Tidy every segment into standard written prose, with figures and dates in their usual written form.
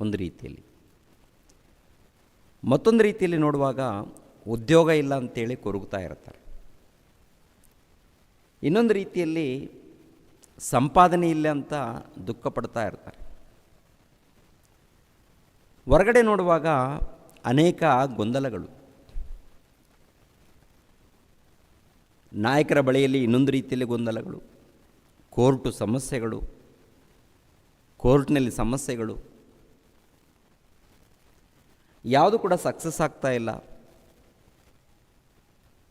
ಒಂದು ರೀತಿಯಲ್ಲಿ. ಮತ್ತೊಂದು ರೀತಿಯಲ್ಲಿ ನೋಡುವಾಗ ಉದ್ಯೋಗ ಇಲ್ಲ ಅಂತೇಳಿ ಕೊರಗುತ್ತಾ ಇರ್ತಾರೆ. ಇನ್ನೊಂದು ರೀತಿಯಲ್ಲಿ ಸಂಪಾದನೆ ಇಲ್ಲ ಅಂತ ದುಃಖ ಪಡ್ತಾ ಇರ್ತಾರೆ. ಹೊರಗಡೆ ನೋಡುವಾಗ ಅನೇಕ ಗೊಂದಲಗಳು. ನಾಯಕರ ಬಳಿಯಲ್ಲಿ ಇನ್ನೊಂದು ರೀತಿಯಲ್ಲಿ ಗೊಂದಲಗಳು, ಕೋರ್ಟು ಸಮಸ್ಯೆಗಳು, ಕೋರ್ಟ್ನಲ್ಲಿ ಸಮಸ್ಯೆಗಳು, ಯಾವುದು ಕೂಡ ಸಕ್ಸಸ್ ಆಗ್ತಾ ಇಲ್ಲ.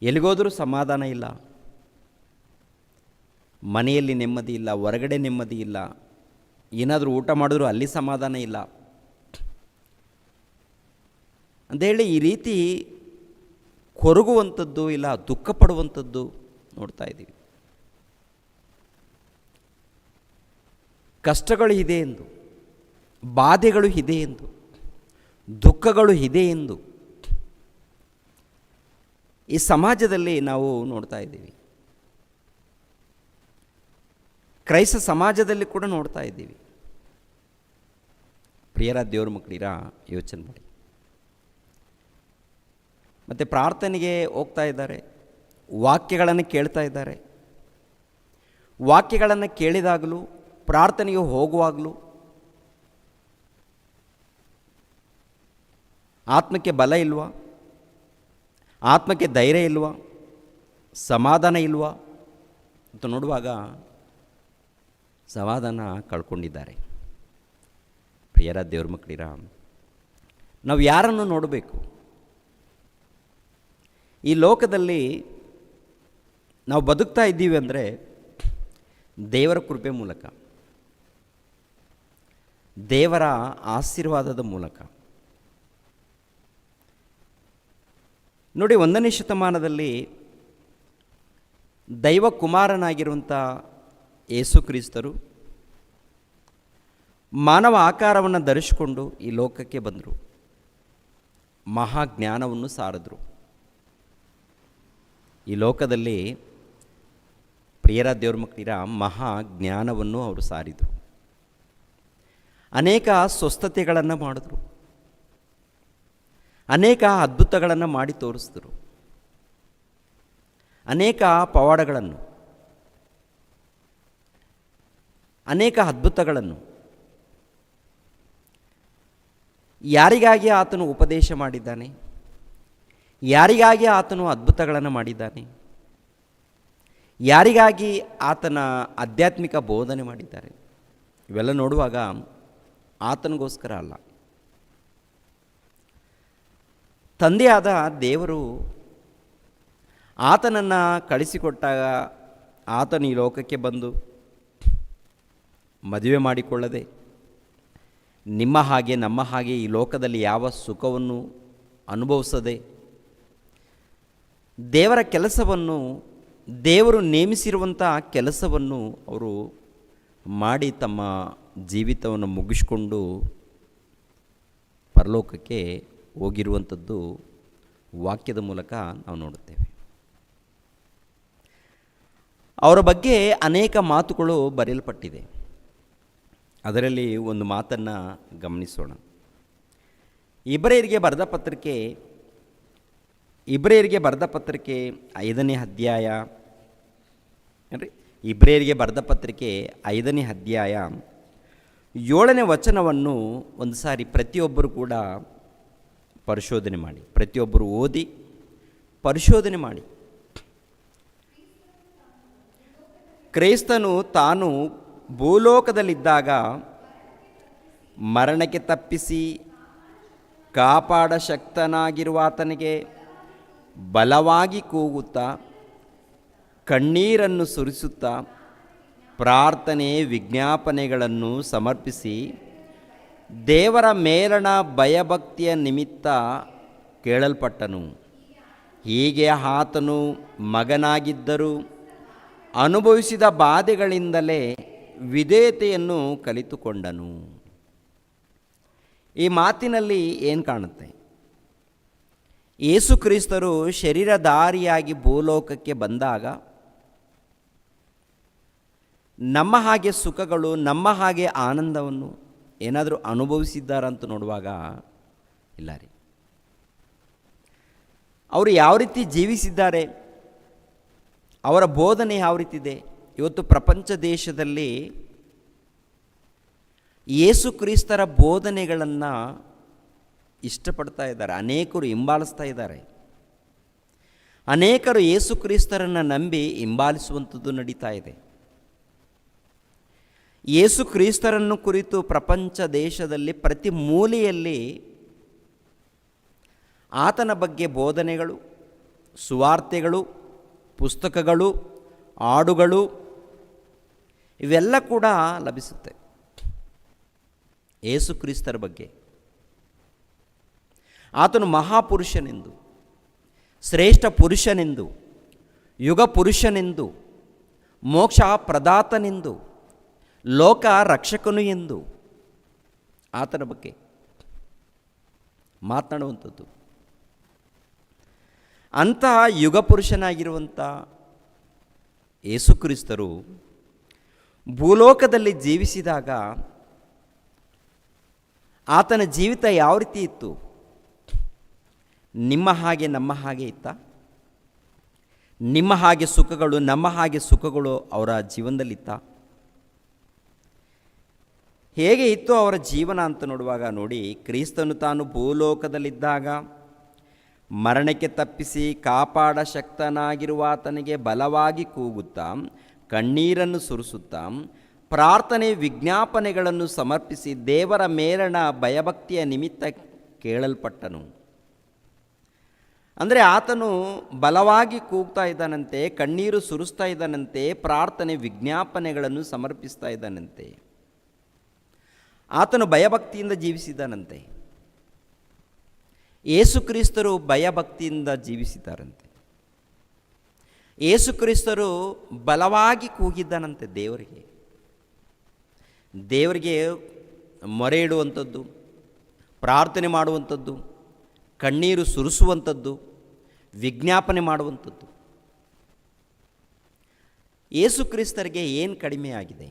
ಎಲ್ಲಿಗೋದರೂ ಸಮಾಧಾನ ಇಲ್ಲ, ಮನೆಯಲ್ಲಿ ನೆಮ್ಮದಿ ಇಲ್ಲ, ಹೊರಗಡೆ ನೆಮ್ಮದಿ ಇಲ್ಲ, ಏನಾದರೂ ಊಟ ಮಾಡಿದ್ರೂ ಅಲ್ಲಿ ಸಮಾಧಾನ ಇಲ್ಲ ಅಂಥೇಳಿ ಈ ರೀತಿ ಕೊರಗುವಂಥದ್ದು ಇಲ್ಲ ದುಃಖ ಪಡುವಂಥದ್ದು ನೋಡ್ತಾ ಇದ್ದೀವಿ. ಕಷ್ಟಗಳು ಇದೆ ಎಂದು, ಬಾಧೆಗಳು ಇದೆ ಎಂದು, ದುಃಖಗಳು ಇದೆ ಎಂದು ಈ ಸಮಾಜದಲ್ಲಿ ನಾವು ನೋಡ್ತಾ ಇದ್ದೀವಿ. ಕ್ರೈಸ್ತ ಸಮಾಜದಲ್ಲಿ ಕೂಡ ನೋಡ್ತಾ ಇದ್ದೀವಿ. ಪ್ರಿಯರ ದೇವ್ರ ಮಕ್ಕಳಿರ ಯೋಚನೆ ಮಾಡಿ. ಮತ್ತು ಪ್ರಾರ್ಥನೆಗೆ ಹೋಗ್ತಾ ಇದ್ದಾರೆ, ವಾಕ್ಯಗಳನ್ನು ಕೇಳ್ತಾ ಇದ್ದಾರೆ. ವಾಕ್ಯಗಳನ್ನು ಕೇಳಿದಾಗಲೂ ಪ್ರಾರ್ಥನೆಗೆ ಹೋಗುವಾಗಲೂ ಆತ್ಮಕ್ಕೆ ಬಲ ಇಲ್ವಾ? ಆತ್ಮಕ್ಕೆ ಧೈರ್ಯ ಇಲ್ವಾ? ಸಮಾಧಾನ ಇಲ್ವಾ ಅಂತ ನೋಡುವಾಗ ಸಮಾಧಾನ ಕಳ್ಕೊಂಡಿದ್ದಾರೆ. ಪ್ರಿಯರ ದೇವ್ರ ಮಕ್ಕಳಿರ, ನಾವು ಯಾರನ್ನು ನೋಡಬೇಕು? ಈ ಲೋಕದಲ್ಲಿ ನಾವು ಬದುಕ್ತಾ ಇದ್ದೀವಿ ಅಂದರೆ ದೇವರ ಕೃಪೆ ಮೂಲಕ, ದೇವರ ಆಶೀರ್ವಾದದ ಮೂಲಕ. ನೋಡಿ, 1ನೇ ಶತಮಾನದಲ್ಲಿ ದೈವ ಕುಮಾರನಾಗಿರುವಂಥ ಯೇಸು ಕ್ರಿಸ್ತರು ಮಾನವ ಆಕಾರವನ್ನು ಧರಿಸಿಕೊಂಡು ಈ ಲೋಕಕ್ಕೆ ಬಂದರು. ಮಹಾಜ್ಞಾನವನ್ನು ಸಾರಿದ್ರು. ಈ ಲೋಕದಲ್ಲಿ ಪ್ರಿಯರ ದೇವ್ರ ಮಕ್ಕಳಿರ ಮಹಾಜ್ಞಾನವನ್ನು ಅವರು ಸಾರಿದರು. ಅನೇಕ ಸ್ವಸ್ಥತೆಗಳನ್ನು ಮಾಡಿದ್ರು, ಅನೇಕ ಅದ್ಭುತಗಳನ್ನು ಮಾಡಿ ತೋರಿಸಿದ್ರು, ಅನೇಕ ಪವಾಡಗಳನ್ನು, ಅನೇಕ ಅದ್ಭುತಗಳನ್ನು. ಯಾರಿಗಾಗಿ ಆತನು ಉಪದೇಶ ಮಾಡಿದ್ದಾನೆ? ಯಾರಿಗಾಗಿ ಆತನು ಅದ್ಭುತಗಳನ್ನು ಮಾಡಿದ್ದಾನೆ? ಯಾರಿಗಾಗಿ ಆತನ ಆಧ್ಯಾತ್ಮಿಕ ಬೋಧನೆ ಮಾಡಿದ್ದಾರೆ? ಇವೆಲ್ಲ ನೋಡುವಾಗ ಆತನಿಗೋಸ್ಕರ ಅಲ್ಲ. ತಂದೆಯಾದ ದೇವರು ಆತನನ್ನು ಕಳಿಸಿಕೊಟ್ಟಾಗ ಆತನು ಈ ಲೋಕಕ್ಕೆ ಬಂದು ಮದುವೆ ಮಾಡಿಕೊಳ್ಳದೆ, ನಿಮ್ಮ ಹಾಗೆ ನಮ್ಮ ಹಾಗೆ ಈ ಲೋಕದಲ್ಲಿ ಯಾವ ಸುಖವನ್ನು ಅನುಭವಿಸದೆ, ದೇವರ ಕೆಲಸವನ್ನು, ದೇವರು ನೇಮಿಸಿರುವಂಥ ಕೆಲಸವನ್ನು ಅವರು ಮಾಡಿ ತಮ್ಮ ಜೀವಿತವನ್ನು ಮುಗಿಸ್ಕೊಂಡು ಪರಲೋಕಕ್ಕೆ ಹೋಗಿರುವಂಥದ್ದು ವಾಕ್ಯದ ಮೂಲಕ ನಾವು ನೋಡುತ್ತೇವೆ. ಅವರ ಬಗ್ಗೆ ಅನೇಕ ಮಾತುಗಳು ಬರೆಯಲ್ಪಟ್ಟಿದೆ. ಅದರಲ್ಲಿ ಒಂದು ಮಾತನ್ನು ಗಮನಿಸೋಣ. ಇಬ್ರಿಯರಿಗೆ ಬರೆದ ಪತ್ರಿಕೆ 5ನೇ ಅಧ್ಯಾಯ, ಇಬ್ರಿಯರಿಗೆ ಬರೆದ ಪತ್ರಿಕೆ 5ನೇ ಅಧ್ಯಾಯ 7ನೇ ವಚನವನ್ನು ಒಂದು ಸಾರಿ ಪ್ರತಿಯೊಬ್ಬರು ಕೂಡ ಪರಿಶೋಧನೆ ಮಾಡಿ, ಪ್ರತಿಯೊಬ್ಬರು ಓದಿ ಪರಿಶೋಧನೆ ಮಾಡಿ. ಕ್ರೈಸ್ತನು ತಾನು ಭೂಲೋಕದಲ್ಲಿದ್ದಾಗ ಮರಣಕ್ಕೆ ತಪ್ಪಿಸಿ ಕಾಪಾಡ ಶಕ್ತನಾಗಿರುವ ಆತನಿಗೆ ಬಲವಾಗಿ ಕೂಗುತ್ತಾ, ಕಣ್ಣೀರನ್ನು ಸುರಿಸುತ್ತಾ, ಪ್ರಾರ್ಥನೆ ವಿಜ್ಞಾಪನೆಗಳನ್ನು ಸಮರ್ಪಿಸಿ ದೇವರ ಮೇಲಣ ಭಯಭಕ್ತಿಯ ನಿಮಿತ್ತ ಕೇಳಲ್ಪಟ್ಟನು. ಹೀಗೆ ಆತನು ಮಗನಾಗಿದ್ದರೂ ಅನುಭವಿಸಿದ ಬಾಧೆಗಳಿಂದಲೇ ವಿಧೇಯತೆಯನ್ನು ಕಲಿತುಕೊಂಡನು. ಈ ಮಾತಿನಲ್ಲಿ ಏನು ಕಾಣುತ್ತೆ? ಯೇಸು ಕ್ರಿಸ್ತರು ಶರೀರಧಾರಿಯಾಗಿ ಭೂಲೋಕಕ್ಕೆ ಬಂದಾಗ ನಮ್ಮ ಹಾಗೆ ಸುಖಗಳು, ನಮ್ಮ ಹಾಗೆ ಆನಂದವನ್ನು, ಏನಾದರೂ ಅನುಭವಿಸಿದ್ದಾರಂತ ನೋಡುವಾಗ ಇಲ್ಲ ರೀ. ಅವರು ಯಾವ ರೀತಿ ಜೀವಿಸಿದ್ದಾರೆ, ಅವರ ಬೋಧನೆ ಯಾವ ರೀತಿ ಇದೆ. ಇವತ್ತು ಪ್ರಪಂಚ ದೇಶದಲ್ಲಿ ಯೇಸು ಕ್ರಿಸ್ತರ ಬೋಧನೆಗಳನ್ನು ಇಷ್ಟಪಡ್ತಾ ಇದ್ದಾರೆ, ಅನೇಕರು ಹಿಂಬಾಲಿಸ್ತಾ ಇದ್ದಾರೆ. ಅನೇಕರು ಯೇಸು ಕ್ರಿಸ್ತರನ್ನು ನಂಬಿ ಹಿಂಬಾಲಿಸುವಂಥದ್ದು ನಡೀತಾ ಇದೆ. ಯೇಸು ಕ್ರಿಸ್ತರನ್ನು ಕುರಿತು ಪ್ರಪಂಚ ದೇಶದಲ್ಲಿ ಪ್ರತಿ ಮೂಲೆಯಲ್ಲಿ ಆತನ ಬಗ್ಗೆ ಬೋಧನೆಗಳು, ಸುವಾರ್ತೆಗಳು, ಪುಸ್ತಕಗಳು, ಹಾಡುಗಳು ಇವೆಲ್ಲ ಕೂಡ ಲಭಿಸುತ್ತೆ. ಯೇಸು ಕ್ರಿಸ್ತರ ಬಗ್ಗೆ ಆತನು ಮಹಾಪುರುಷನೆಂದು, ಶ್ರೇಷ್ಠ ಪುರುಷನೆಂದು, ಯುಗ ಪುರುಷನೆಂದು, ಮೋಕ್ಷ ಪ್ರದಾತನೆಂದು, ಲೋಕ ರಕ್ಷಕನು ಎಂದು ಆತನ ಬಗ್ಗೆ ಮಾತನಾಡುವಂಥದ್ದು. ಅಂತಹ ಯುಗ ಪುರುಷನಾಗಿರುವಂಥ ಯೇಸು ಕ್ರಿಸ್ತರು ಭೂಲೋಕದಲ್ಲಿ ಜೀವಿಸಿದಾಗ ಆತನ ಜೀವಿತ ಯಾವ ರೀತಿ ಇತ್ತು? ನಿಮ್ಮ ಹಾಗೆ ನಮ್ಮ ಹಾಗೆ ಇತ್ತ? ನಿಮ್ಮ ಹಾಗೆ ಸುಖಗಳು, ನಮ್ಮ ಹಾಗೆ ಸುಖಗಳು ಅವರ ಜೀವನದಲ್ಲಿತ್ತ? ಹೇಗೆ ಇತ್ತು ಅವರ ಜೀವನ ಅಂತ ನೋಡುವಾಗ ನೋಡಿ, ಕ್ರಿಸ್ತನು ತಾನು ಭೂಲೋಕದಲ್ಲಿದ್ದಾಗ ಮರಣಕ್ಕೆ ತಪ್ಪಿಸಿ ಕಾಪಾಡ ಶಕ್ತನಾಗಿರುವ ಆತನಿಗೆ ಬಲವಾಗಿ ಕೂಗುತ್ತಾ, ಕಣ್ಣೀರನ್ನು ಸುರಿಸುತ್ತಾ, ಪ್ರಾರ್ಥನೆ ವಿಜ್ಞಾಪನೆಗಳನ್ನು ಸಮರ್ಪಿಸಿ ದೇವರ ಮೇಲಣ ಭಯಭಕ್ತಿಯ ನಿಮಿತ್ತ ಕೇಳಲ್ಪಟ್ಟನು. ಅಂದರೆ ಆತನು ಬಲವಾಗಿ ಕೂಗ್ತಾ ಇದ್ದಾನಂತೆ, ಕಣ್ಣೀರು ಸುರಿಸ್ತಾ ಇದ್ದಾನಂತೆ, ಪ್ರಾರ್ಥನೆ ವಿಜ್ಞಾಪನೆಗಳನ್ನು ಸಮರ್ಪಿಸ್ತಾ ಇದ್ದಾನಂತೆ. ಆತನು ಭಯಭಕ್ತಿಯಿಂದ ಜೀವಿಸಿದ್ದಾನಂತೆ. ಯೇಸು ಕ್ರಿಸ್ತರು ಭಯಭಕ್ತಿಯಿಂದ ಜೀವಿಸಿದ್ದಾರಂತೆ. ಯೇಸು ಕ್ರಿಸ್ತರು ಬಲವಾಗಿ ಕೂಗಿದ್ದಾನಂತೆ ದೇವರಿಗೆ ಮೊರೆ ಇಡುವಂಥದ್ದು, ಪ್ರಾರ್ಥನೆ ಮಾಡುವಂಥದ್ದು, ಕಣ್ಣೀರು ಸುರಿಸುವಂಥದ್ದು, ವಿಜ್ಞಾಪನೆ ಮಾಡುವಂಥದ್ದು. ಯೇಸು ಕ್ರಿಸ್ತರಿಗೆ ಏನು ಕಡಿಮೆ ಆಗಿದೆ?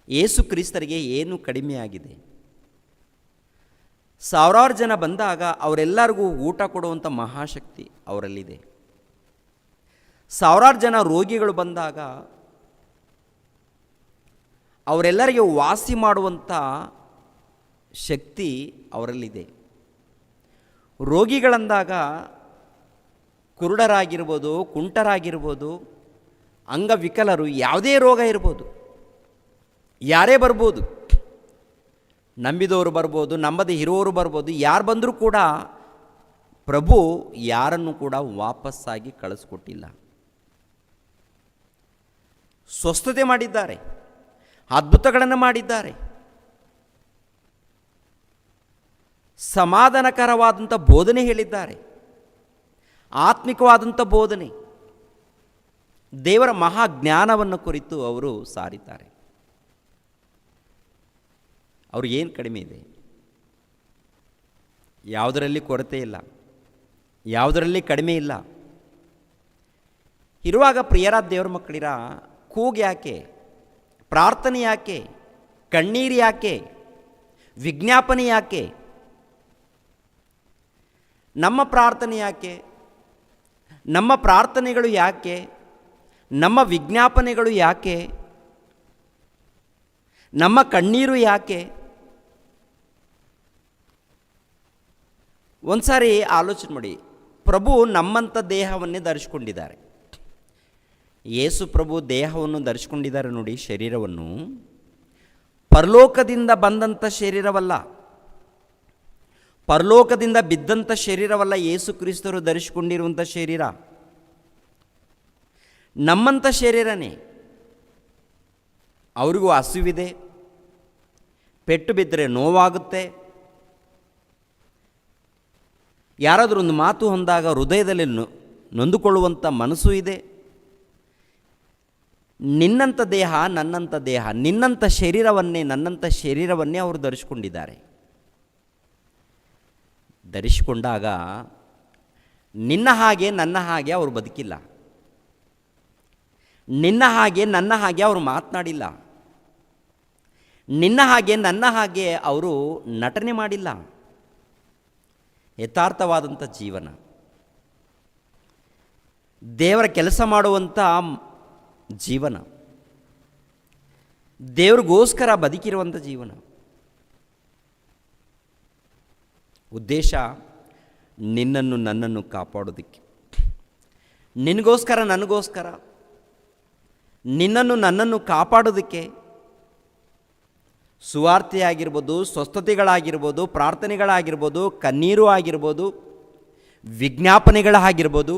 ಯೇಸು ಕ್ರಿಸ್ತರಿಗೆ ಏನು ಕಡಿಮೆ ಆಗಿದೆ? ಸಾವಿರಾರು ಜನ ಬಂದಾಗ ಅವರೆಲ್ಲರಿಗೂ ಊಟ ಕೊಡುವಂಥ ಮಹಾಶಕ್ತಿ ಅವರಲ್ಲಿದೆ. ಸಾವಿರಾರು ಜನ ರೋಗಿಗಳು ಬಂದಾಗ ಅವರೆಲ್ಲರಿಗೆ ವಾಸಿ ಮಾಡುವಂಥ ಶಕ್ತಿ ಅವರಲ್ಲಿದೆ. ರೋಗಿಗಳಂದಾಗ ಕುರುಡರಾಗಿರ್ಬೋದು, ಕುಂಟರಾಗಿರ್ಬೋದು, ಅಂಗವಿಕಲರು, ಯಾವುದೇ ರೋಗ ಇರ್ಬೋದು, ಯಾರೇ ಬರ್ಬೋದು, ನಂಬಿದವರು ಬರ್ಬೋದು, ನಂಬದೇ ಇರೋರು ಬರ್ಬೋದು, ಯಾರು ಬಂದರೂ ಕೂಡ ಪ್ರಭು ಯಾರನ್ನು ಕೂಡ ವಾಪಸ್ಸಾಗಿ ಕಳಿಸ್ಕೊಟ್ಟಿಲ್ಲ. ಸ್ವಸ್ಥತೆ ಮಾಡಿದ್ದಾರೆ, ಅದ್ಭುತಗಳನ್ನು ಮಾಡಿದ್ದಾರೆ, ಸಮಾಧಾನಕರವಾದಂಥ ಬೋಧನೆ ಹೇಳಿದ್ದಾರೆ, ಆತ್ಮಿಕವಾದಂಥ ಬೋಧನೆ, ದೇವರ ಮಹಾಜ್ಞಾನವನ್ನು ಕುರಿತು ಅವರು ಸಾರಿದ್ದಾರೆ. ಅವ್ರಿಗೇನು ಕಡಿಮೆ ಇದೆ? ಯಾವುದರಲ್ಲಿ ಕೊರತೆ ಇಲ್ಲ, ಯಾವುದರಲ್ಲಿ ಕಡಿಮೆ ಇಲ್ಲ. ಇರುವಾಗ ಪ್ರಿಯರಾದ ದೇವರ ಮಕ್ಕಳಿರ, ಕೂಗು ಯಾಕೆ? ಪ್ರಾರ್ಥನೆ ಯಾಕೆ? ಕಣ್ಣೀರು ಯಾಕೆ? ವಿಜ್ಞಾಪನೆ ಯಾಕೆ? ನಮ್ಮ ಪ್ರಾರ್ಥನೆ ಯಾಕೆ? ನಮ್ಮ ಪ್ರಾರ್ಥನೆಗಳು ಯಾಕೆ? ನಮ್ಮ ವಿಜ್ಞಾಪನೆಗಳು ಯಾಕೆ? ನಮ್ಮ ಕಣ್ಣೀರು ಯಾಕೆ? ಒಂದು ಸಾರಿ ಆಲೋಚನೆ ಮಾಡಿ. ಪ್ರಭು ನಮ್ಮಂಥ ದೇಹವನ್ನೇ ಧರಿಸ್ಕೊಂಡಿದ್ದಾರೆ. ಯೇಸು ಪ್ರಭು ದೇಹವನ್ನು ಧರಿಸ್ಕೊಂಡಿದ್ದಾರೆ ನೋಡಿ, ಶರೀರವನ್ನು. ಪರಲೋಕದಿಂದ ಬಂದಂಥ ಶರೀರವಲ್ಲ, ಪರಲೋಕದಿಂದ ಬಿದ್ದಂಥ ಶರೀರವಲ್ಲ ಯೇಸು ಕ್ರಿಸ್ತರು ಧರಿಸಿಕೊಂಡಿರುವಂಥ ಶರೀರ. ನಮ್ಮಂಥ ಶರೀರನೇ. ಅವರಿಗೂ ಹಸಿವಿದೆ, ಪೆಟ್ಟು ಬಿದ್ದರೆ ನೋವಾಗುತ್ತೆ, ಯಾರಾದರೂ ಒಂದು ಮಾತು ಹೊಂದಾಗ ಹೃದಯದಲ್ಲಿ ನೊಂದುಕೊಳ್ಳುವಂಥ ಮನಸ್ಸು ಇದೆ. ನಿನ್ನಂಥ ದೇಹ, ನನ್ನಂಥ ದೇಹ, ನಿನ್ನಂಥ ಶರೀರವನ್ನೇ, ನನ್ನಂಥ ಶರೀರವನ್ನೇ ಅವರು ಧರಿಸಿಕೊಂಡಿದ್ದಾರೆ. ಧರಿಸಿಕೊಂಡಾಗ ನಿನ್ನ ಹಾಗೆ ನನ್ನ ಹಾಗೆ ಅವರು ಬದುಕಿಲ್ಲ, ನಿನ್ನ ಹಾಗೆ ನನ್ನ ಹಾಗೆ ಅವರು ಮಾತನಾಡಿಲ್ಲ, ನಿನ್ನ ಹಾಗೆ ನನ್ನ ಹಾಗೆ ಅವರು ನಟನೆ ಮಾಡಿಲ್ಲ. ಯಥಾರ್ಥವಾದಂಥ ಜೀವನ, ದೇವರ ಕೆಲಸ ಮಾಡುವಂಥ ಜೀವನ, ದೇವ್ರಿಗೋಸ್ಕರ ಬದುಕಿರುವಂಥ ಜೀವನ. ಉದ್ದೇಶ ನಿನ್ನನ್ನು ನನ್ನನ್ನು ಕಾಪಾಡೋದಕ್ಕೆ, ನಿನಗೋಸ್ಕರ ನನಗೋಸ್ಕರ, ನಿನ್ನನ್ನು ನನ್ನನ್ನು ಕಾಪಾಡೋದಕ್ಕೆ. ಸುವಾರ್ತೆಯಾಗಿರ್ಬೋದು, ಸ್ವಸ್ಥತೆಗಳಾಗಿರ್ಬೋದು, ಪ್ರಾರ್ಥನೆಗಳಾಗಿರ್ಬೋದು, ಕಣ್ಣೀರು ಆಗಿರ್ಬೋದು, ವಿಜ್ಞಾಪನೆಗಳಾಗಿರ್ಬೋದು,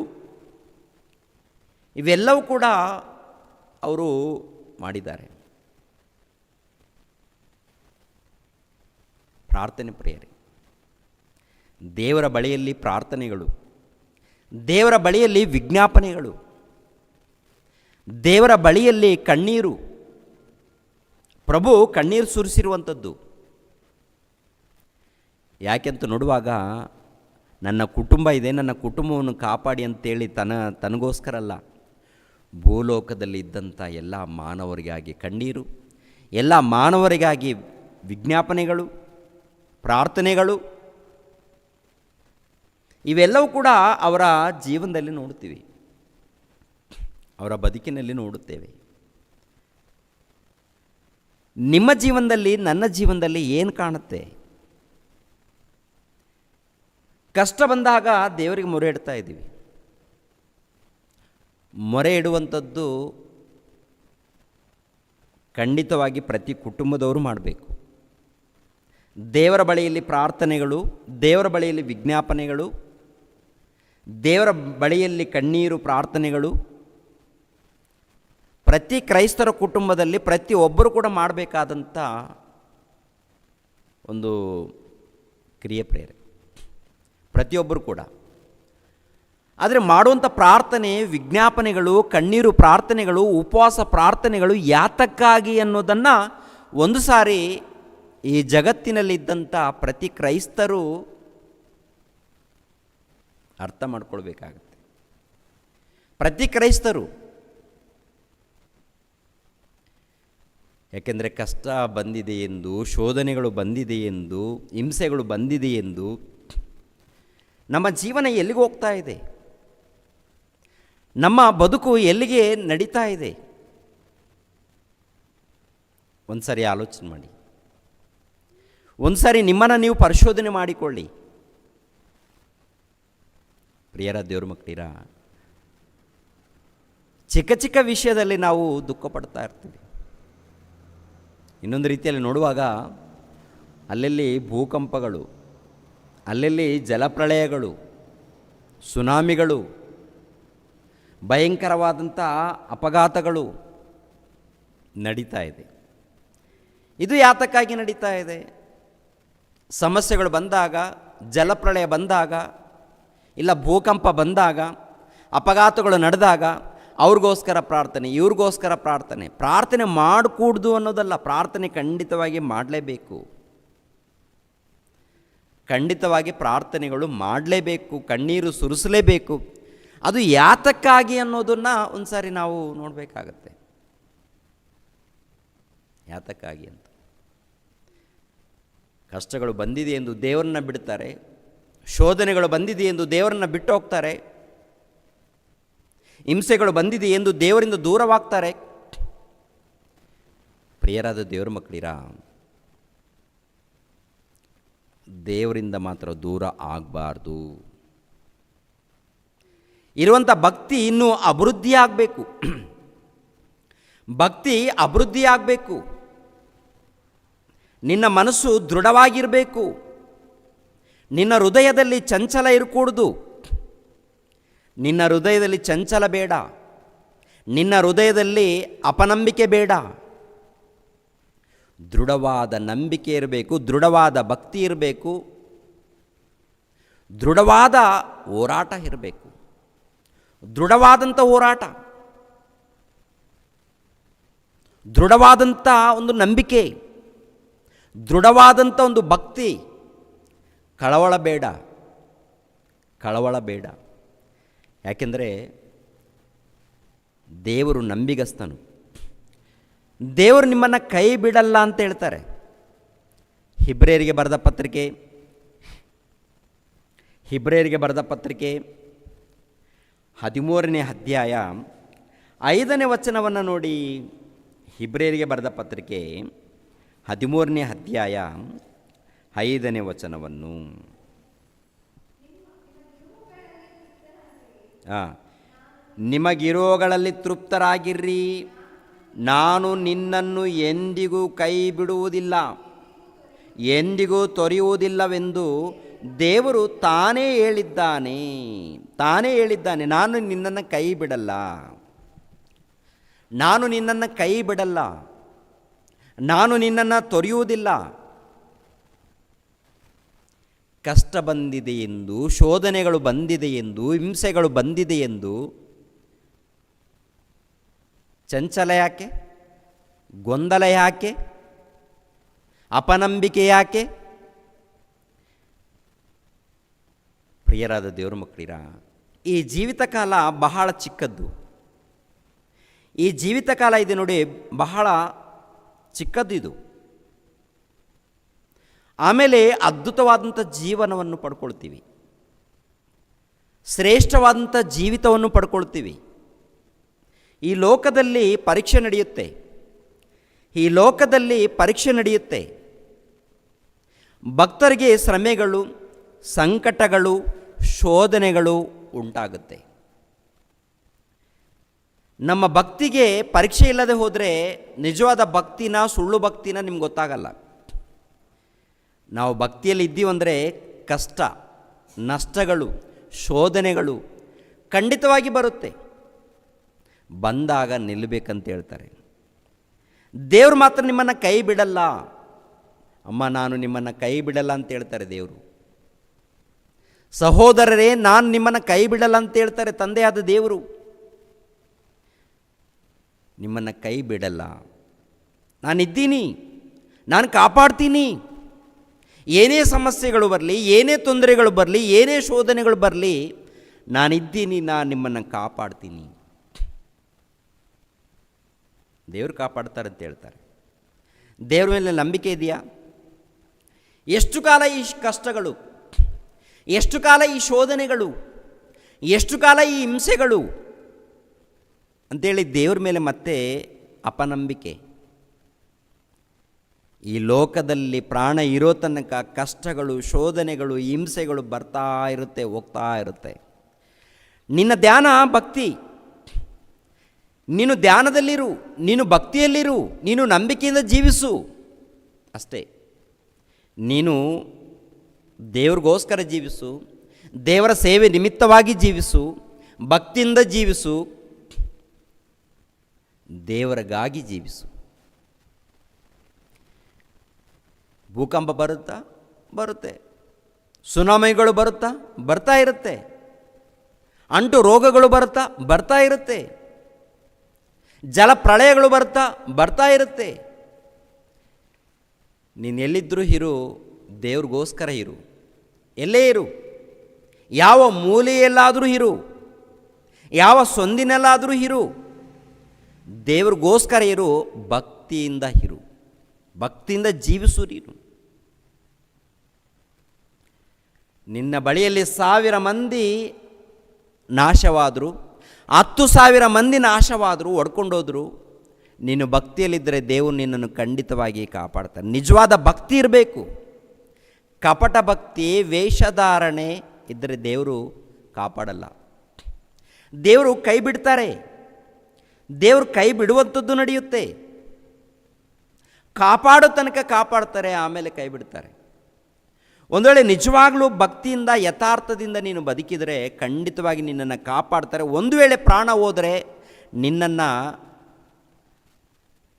ಇವೆಲ್ಲವೂ ಕೂಡ ಅವರು ಮಾಡಿದ್ದಾರೆ. ಪ್ರಾರ್ಥನೆ ಪ್ರಿಯರೇ, ದೇವರ ಬಳಿಯಲ್ಲಿ ಪ್ರಾರ್ಥನೆಗಳು, ದೇವರ ಬಳಿಯಲ್ಲಿ ವಿಜ್ಞಾಪನೆಗಳು, ದೇವರ ಬಳಿಯಲ್ಲಿ ಕಣ್ಣೀರು. ಪ್ರಭು ಕಣ್ಣೀರು ಸುರಿಸಿರುವಂಥದ್ದು ಯಾಕೆಂತ ನೋಡುವಾಗ, ನನ್ನ ಕುಟುಂಬ ಇದೆ, ನನ್ನ ಕುಟುಂಬವನ್ನು ಕಾಪಾಡಿ ಅಂತೇಳಿ ತನಗೋಸ್ಕರ ಅಲ್ಲ, ಭೂಲೋಕದಲ್ಲಿ ಇದ್ದಂಥ ಎಲ್ಲ ಮಾನವರಿಗಾಗಿ ಕಣ್ಣೀರು, ಎಲ್ಲ ಮಾನವರಿಗಾಗಿ ವಿಜ್ಞಾಪನೆಗಳು, ಪ್ರಾರ್ಥನೆಗಳು, ಇವೆಲ್ಲವೂ ಕೂಡ ಅವರ ಜೀವನದಲ್ಲಿ ನೋಡುತ್ತೀವಿ, ಅವರ ಬದುಕಿನಲ್ಲಿ ನೋಡುತ್ತೇವೆ. ನಿಮ್ಮ ಜೀವನದಲ್ಲಿ, ನನ್ನ ಜೀವನದಲ್ಲಿ ಏನು ಕಾಣುತ್ತೆ? ಕಷ್ಟ ಬಂದಾಗ ದೇವರಿಗೆ ಮೊರೆ ಇಡ್ತಾ ಇದ್ದೀವಿ. ಮೊರೆ ಇಡುವಂಥದ್ದು ಖಂಡಿತವಾಗಿ ಪ್ರತಿ ಕುಟುಂಬದವರು ಮಾಡಬೇಕು. ದೇವರ ಬಳಿಯಲ್ಲಿ ಪ್ರಾರ್ಥನೆಗಳು, ದೇವರ ಬಳಿಯಲ್ಲಿ ವಿಜ್ಞಾಪನೆಗಳು, ದೇವರ ಬಳಿಯಲ್ಲಿ ಕಣ್ಣೀರು, ಪ್ರಾರ್ಥನೆಗಳು ಪ್ರತಿ ಕ್ರೈಸ್ತರ ಕುಟುಂಬದಲ್ಲಿ ಪ್ರತಿಯೊಬ್ಬರು ಕೂಡ ಮಾಡಬೇಕಾದಂಥ ಒಂದು ಕ್ರಿಯೆ ಪ್ರೇರೆ, ಪ್ರತಿಯೊಬ್ಬರು ಕೂಡ. ಆದರೆ ಮಾಡುವಂಥ ಪ್ರಾರ್ಥನೆ, ವಿಜ್ಞಾಪನೆಗಳು, ಕಣ್ಣೀರು ಪ್ರಾರ್ಥನೆಗಳು, ಉಪವಾಸ ಪ್ರಾರ್ಥನೆಗಳು ಯಾತಕ್ಕಾಗಿ ಅನ್ನೋದನ್ನು ಒಂದು ಸಾರಿ ಈ ಜಗತ್ತಿನಲ್ಲಿದ್ದಂಥ ಪ್ರತಿ ಕ್ರೈಸ್ತರು ಅರ್ಥ ಮಾಡ್ಕೊಳ್ಬೇಕಾಗತ್ತೆ. ಪ್ರತಿ ಕ್ರೈಸ್ತರು, ಯಾಕೆಂದರೆ ಕಷ್ಟ ಬಂದಿದೆ ಎಂದು, ಶೋಧನೆಗಳು ಬಂದಿದೆ ಎಂದು, ಹಿಂಸೆಗಳು ಬಂದಿದೆ ಎಂದು ನಮ್ಮ ಜೀವನ ಎಲ್ಲಿಗೆ ಹೋಗ್ತಾ ಇದೆ? ನಮ್ಮ ಬದುಕು ಎಲ್ಲಿಗೆ ನಡೀತಾ ಇದೆ? ಒಂದು ಸಾರಿ ಆಲೋಚನೆ ಮಾಡಿ, ಒಂದು ಸಾರಿ ನಿಮ್ಮನ್ನು ನೀವು ಪರಿಶೋಧನೆ ಮಾಡಿಕೊಳ್ಳಿ. ಪ್ರಿಯರ ದೇವ್ರ ಮಕ್ಕಳಿರ, ಚಿಕ್ಕ ಚಿಕ್ಕ ವಿಷಯದಲ್ಲಿ ನಾವು ದುಃಖ ಪಡ್ತಾ ಇರ್ತೀವಿ. ಇನ್ನೊಂದು ರೀತಿಯಲ್ಲಿ ನೋಡುವಾಗ ಅಲ್ಲಲ್ಲಿ ಭೂಕಂಪಗಳು, ಅಲ್ಲಲ್ಲಿ ಜಲಪ್ರಳಯಗಳು, ಸುನಾಮಿಗಳು, ಭಯಂಕರವಾದಂಥ ಅಪಘಾತಗಳು ನಡೀತಾ ಇದೆ. ಇದು ಯಾತಕ್ಕಾಗಿ ನಡೀತಾ ಇದೆ? ಸಮಸ್ಯೆಗಳು ಬಂದಾಗ, ಜಲಪ್ರಳಯ ಬಂದಾಗ, ಇಲ್ಲ ಭೂಕಂಪ ಬಂದಾಗ, ಅಪಘಾತಗಳು ನಡೆದಾಗ ಅವ್ರಿಗೋಸ್ಕರ ಪ್ರಾರ್ಥನೆ, ಇವ್ರಿಗೋಸ್ಕರ ಪ್ರಾರ್ಥನೆ. ಪ್ರಾರ್ಥನೆ ಮಾಡಕೂಡ್ದು ಅನ್ನೋದಲ್ಲ, ಪ್ರಾರ್ಥನೆ ಖಂಡಿತವಾಗಿ ಮಾಡಲೇಬೇಕು. ಖಂಡಿತವಾಗಿ ಪ್ರಾರ್ಥನೆಗಳು ಮಾಡಲೇಬೇಕು, ಕಣ್ಣೀರು ಸುರಿಸಲೇಬೇಕು. ಅದು ಯಾತಕ್ಕಾಗಿ ಅನ್ನೋದನ್ನು ಒಂದು ಸಾರಿ ನಾವು ನೋಡಬೇಕಾಗತ್ತೆ. ಯಾತಕ್ಕಾಗಿ ಅಂತ. ಕಷ್ಟಗಳು ಬಂದಿದೆ ಎಂದು ದೇವರನ್ನ ಬಿಡ್ತಾರೆ, ಶೋಧನೆಗಳು ಬಂದಿದೆ ಎಂದು ದೇವರನ್ನ ಬಿಟ್ಟು ಹೋಗ್ತಾರೆ, ಹಿಂಸೆಗಳು ಬಂದಿದೆ ಎಂದು ದೇವರಿಂದ ದೂರವಾಗ್ತಾರೆ. ಪ್ರಿಯರಾದ ದೇವರ ಮಕ್ಕಳಿರ, ದೇವರಿಂದ ಮಾತ್ರ ದೂರ ಆಗಬಾರ್ದು. ಇರುವಂಥ ಭಕ್ತಿ ಇನ್ನೂ ಅಭಿವೃದ್ಧಿ ಆಗಬೇಕು. ಭಕ್ತಿ ಅಭಿವೃದ್ಧಿ ಆಗಬೇಕು. ನಿನ್ನ ಮನಸ್ಸು ದೃಢವಾಗಿರಬೇಕು. ನಿನ್ನ ಹೃದಯದಲ್ಲಿ ಚಂಚಲ ಇರಕೂಡದು. ನಿನ್ನ ಹೃದಯದಲ್ಲಿ ಚಂಚಲ ಬೇಡ. ನಿನ್ನ ಹೃದಯದಲ್ಲಿ ಅಪನಂಬಿಕೆ ಬೇಡ. ದೃಢವಾದ ನಂಬಿಕೆ ಇರಬೇಕು, ದೃಢವಾದ ಭಕ್ತಿ ಇರಬೇಕು, ದೃಢವಾದ ಹೋರಾಟ ಇರಬೇಕು. ದೃಢವಾದಂಥ ಹೋರಾಟ, ದೃಢವಾದಂಥ ಒಂದು ನಂಬಿಕೆ, ದೃಢವಾದಂಥ ಒಂದು ಭಕ್ತಿ. ಕಳವಳ ಬೇಡ, ಕಳವಳ ಬೇಡ. ಯಾಕೆಂದರೆ ದೇವರು ನಂಬಿಗಸ್ತನು. ದೇವರು ನಿಮ್ಮನ್ನು ಕೈ ಬಿಡಲ್ಲ ಅಂತ ಹೇಳ್ತಾರೆ. ಹಿಬ್ರಿಯರಿಗೆ ಬರೆದ ಪತ್ರಿಕೆ 13ನೇ ಅಧ್ಯಾಯ 5ನೇ ವಚನವನ್ನು ನೋಡಿ. ಹಿಬ್ರಿಯರಿಗೆ ಬರೆದ ಪತ್ರಿಕೆ 13ನೇ ಅಧ್ಯಾಯ 5ನೇ ವಚನವನ್ನು. ನಿಮಗಿರೋಗಳಲ್ಲಿ ತೃಪ್ತರಾಗಿರ್ರಿ, ನಾನು ನಿನ್ನನ್ನು ಎಂದಿಗೂ ಕೈ ಬಿಡುವುದಿಲ್ಲ, ಎಂದಿಗೂ ತೊರೆಯುವುದಿಲ್ಲವೆಂದು ದೇವರು ತಾನೇ ಹೇಳಿದ್ದಾನೆ. ನಾನು ನಿನ್ನನ್ನು ಕೈ ಬಿಡಲ್ಲ, ನಾನು ನಿನ್ನನ್ನು ಕೈ ಬಿಡಲ್ಲ, ನಾನು ನಿನ್ನನ್ನು ತೊರೆಯುವುದಿಲ್ಲ. ಕಷ್ಟ ಬಂದಿದೆ ಎಂದು, ಶೋಧನೆಗಳು ಬಂದಿದೆ ಎಂದು, ಹಿಂಸೆಗಳು ಬಂದಿದೆ ಎಂದು ಚಂಚಲ ಯಾಕೆ? ಗೊಂದಲ ಯಾಕೆ? ಅಪನಂಬಿಕೆ ಯಾಕೆ? ಪ್ರಿಯರಾದ ದೇವರ ಮಕ್ಕಳಿರ, ಈ ಜೀವಿತ ಕಾಲ ಬಹಳ ಚಿಕ್ಕದ್ದು. ಈ ಜೀವಿತ ಕಾಲ ಇದೆ ನೋಡಿ, ಬಹಳ ಚಿಕ್ಕದ್ದು ಇದು. ಆಮೇಲೆ ಅದ್ಭುತವಾದಂಥ ಜೀವನವನ್ನು ಪಡ್ಕೊಳ್ತೀವಿ, ಶ್ರೇಷ್ಠವಾದಂಥ ಜೀವಿತವನ್ನು ಪಡ್ಕೊಳ್ತೀವಿ. ಈ ಲೋಕದಲ್ಲಿ ಪರೀಕ್ಷೆ ನಡೆಯುತ್ತೆ. ಭಕ್ತರಿಗೆ ಶ್ರಮೆಗಳು, ಸಂಕಟಗಳು, ಶೋಧನೆಗಳು ಉಂಟಾಗುತ್ತೆ. ನಮ್ಮ ಭಕ್ತಿಗೆ ಪರೀಕ್ಷೆ ಇಲ್ಲದೆ ಹೋದರೆ ನಿಜವಾದ ಭಕ್ತಿನ, ಸುಳ್ಳು ಭಕ್ತಿನ ನಿಮ್ಗೆ ಗೊತ್ತಾಗಲ್ಲ. ನಾವು ಭಕ್ತಿಯಲ್ಲಿ ಇದ್ದೀವಂದರೆ ಕಷ್ಟ, ನಷ್ಟಗಳು, ಶೋಧನೆಗಳು ಖಂಡಿತವಾಗಿ ಬರುತ್ತೆ. ಬಂದಾಗ ನಿಲ್ಲಬೇಕಂತ ಹೇಳ್ತಾರೆ. ದೇವರು ಮಾತ್ರ ನಿಮ್ಮನ್ನು ಕೈ ಬಿಡಲ್ಲ. ಅಮ್ಮ, ನಾನು ನಿಮ್ಮನ್ನು ಕೈ ಬಿಡಲ್ಲ ಅಂತ ಹೇಳ್ತಾರೆ ದೇವರು. ಸಹೋದರರೇ, ನಾನು ನಿಮ್ಮನ್ನು ಕೈ ಬಿಡಲ್ಲ ಅಂತ ಹೇಳ್ತಾರೆ ತಂದೆಯಾದ ದೇವರು. ನಿಮ್ಮನ್ನು ಕೈ ಬಿಡಲ್ಲ, ನಾನಿದ್ದೀನಿ, ನಾನು ಕಾಪಾಡ್ತೀನಿ. ಏನೇ ಸಮಸ್ಯೆಗಳು ಬರಲಿ, ಏನೇ ತೊಂದರೆಗಳು ಬರಲಿ, ಏನೇ ಶೋಧನೆಗಳು ಬರಲಿ, ನಾನಿದ್ದೀನಿ, ನಾನು ನಿಮ್ಮನ್ನು ಕಾಪಾಡ್ತೀನಿ. ದೇವರು ಕಾಪಾಡ್ತಾರೆ ಅಂತ ಹೇಳ್ತಾರೆ. ದೇವ್ರ ಮೇಲೆ ನಂಬಿಕೆ ಇದೆಯಾ? ಎಷ್ಟು ಕಾಲ ಈ ಕಷ್ಟಗಳು, ಎಷ್ಟು ಕಾಲ ಈ ಶೋಧನೆಗಳು, ಎಷ್ಟು ಕಾಲ ಈ ಹಿಂಸೆಗಳು ಅಂಥೇಳಿ ದೇವ್ರ ಮೇಲೆ ಮತ್ತೆ ಅಪನಂಬಿಕೆ. ಈ ಲೋಕದಲ್ಲಿ ಪ್ರಾಣ ಇರೋ ತನಕ ಕಷ್ಟಗಳು, ಶೋಧನೆಗಳು, ಹಿಂಸೆಗಳು ಬರ್ತಾ ಇರುತ್ತೆ, ಹೋಗ್ತಾ ಇರುತ್ತೆ. ನಿನ್ನ ಧ್ಯಾನ ಭಕ್ತಿ. ನೀನು ಧ್ಯಾನದಲ್ಲಿರು, ನೀನು ಭಕ್ತಿಯಲ್ಲಿರು, ನೀನು ನಂಬಿಕೆಯಿಂದ ಜೀವಿಸು ಅಷ್ಟೇ. ನೀನು ದೇವ್ರಿಗೋಸ್ಕರ ಜೀವಿಸು, ದೇವರ ಸೇವೆ ನಿಮಿತ್ತವಾಗಿ ಜೀವಿಸು, ಭಕ್ತಿಯಿಂದ ಜೀವಿಸು, ದೇವರಿಗಾಗಿ ಜೀವಿಸು. ಭೂಕಂಪ ಬರುತ್ತೆ. ಸುನಾಮಿಗಳು ಬರ್ತಾ ಇರುತ್ತೆ. ಅಂಟು ರೋಗಗಳು ಬರ್ತಾ ಇರುತ್ತೆ. ಜಲಪ್ರಳಯಗಳು ಬರ್ತಾ ಇರುತ್ತೆ. ನೀನು ಎಲ್ಲಿದ್ದರೂ ಇರು, ದೇವ್ರಿಗೋಸ್ಕರ ಇರು. ಎಲ್ಲೇ ಇರು, ಯಾವ ಮೂಲೆಯಲ್ಲಾದರೂ ಇರು, ಯಾವ ಸಂದಿನಲ್ಲಾದರೂ ಇರು, ದೇವ್ರಿಗೋಸ್ಕರ ಇರು. ಭಕ್ತಿಯಿಂದ ಇರು, ಭಕ್ತಿಯಿಂದ ಜೀವಿಸು. ನಿನ್ನ ಬಳಿಯಲ್ಲಿ 1000 ಮಂದಿ ನಾಶವಾದರು, 10,000 ಮಂದಿ ನಾಶವಾದರು, ಹೊಡ್ಕೊಂಡೋದ್ರು. ನೀನು ಭಕ್ತಿಯಲ್ಲಿದ್ದರೆ ದೇವರು ನಿನ್ನನ್ನು ಖಂಡಿತವಾಗಿ ಕಾಪಾಡ್ತಾನೆ. ನಿಜವಾದ ಭಕ್ತಿ ಇರಬೇಕು. ಕಪಟ ಭಕ್ತಿ, ವೇಷಧಾರಣೆ ಇದ್ದರೆ ದೇವರು ಕಾಪಾಡಲ್ಲ. ದೇವರು ಕೈ ಬಿಡ್ತಾರೆ. ದೇವರು ಕೈ ಬಿಡುವಂಥದ್ದು ನಡೆಯುತ್ತೆ. ಕಾಪಾಡೋ ತನಕ ಕಾಪಾಡ್ತಾರೆ, ಆಮೇಲೆ ಕೈ ಬಿಡ್ತಾರೆ. ಒಂದು ವೇಳೆ ನಿಜವಾಗ್ಲೂ ಭಕ್ತಿಯಿಂದ, ಯಥಾರ್ಥದಿಂದ ನೀನು ಬದುಕಿದರೆ ಖಂಡಿತವಾಗಿ ನಿನ್ನನ್ನು ಕಾಪಾಡ್ತಾರೆ. ಒಂದು ವೇಳೆ ಪ್ರಾಣ ಹೋದರೆ ನಿನ್ನನ್ನು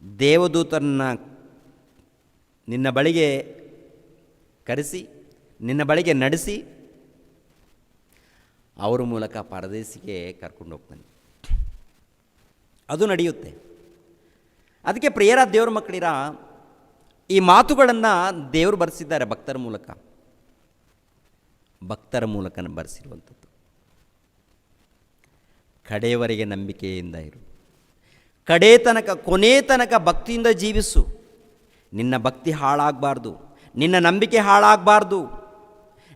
ದೇವದೂತರನ್ನು ನಿನ್ನ ಬಳಿಗೆ ಕರೆಸಿ, ನಿನ್ನ ಬಳಿಗೆ ನಡೆಸಿ, ಅವರ ಮೂಲಕ ಪರದೇಶಿಗೆ ಕರ್ಕೊಂಡು ಹೋಗ್ತಾನೆ. ಅದು ನಡೆಯುತ್ತೆ. ಅದಕ್ಕೆ ಪ್ರಿಯರ ದೇವ್ರ ಮಕ್ಕಳಿರ, ಈ ಮಾತುಗಳನ್ನು ದೇವರು ಬರೆಸಿದ್ದಾರೆ ಭಕ್ತರ ಮೂಲಕ ಬರೆಸಿರುವಂಥದ್ದು. ಕಡೆಯವರೆಗೆ ನಂಬಿಕೆಯಿಂದ ಇರು, ಕಡೇ ತನಕ, ಕೊನೆ ತನಕ ಭಕ್ತಿಯಿಂದ ಜೀವಿಸು. ನಿನ್ನ ಭಕ್ತಿ ಹಾಳಾಗಬಾರ್ದು, ನಿನ್ನ ನಂಬಿಕೆ ಹಾಳಾಗಬಾರ್ದು,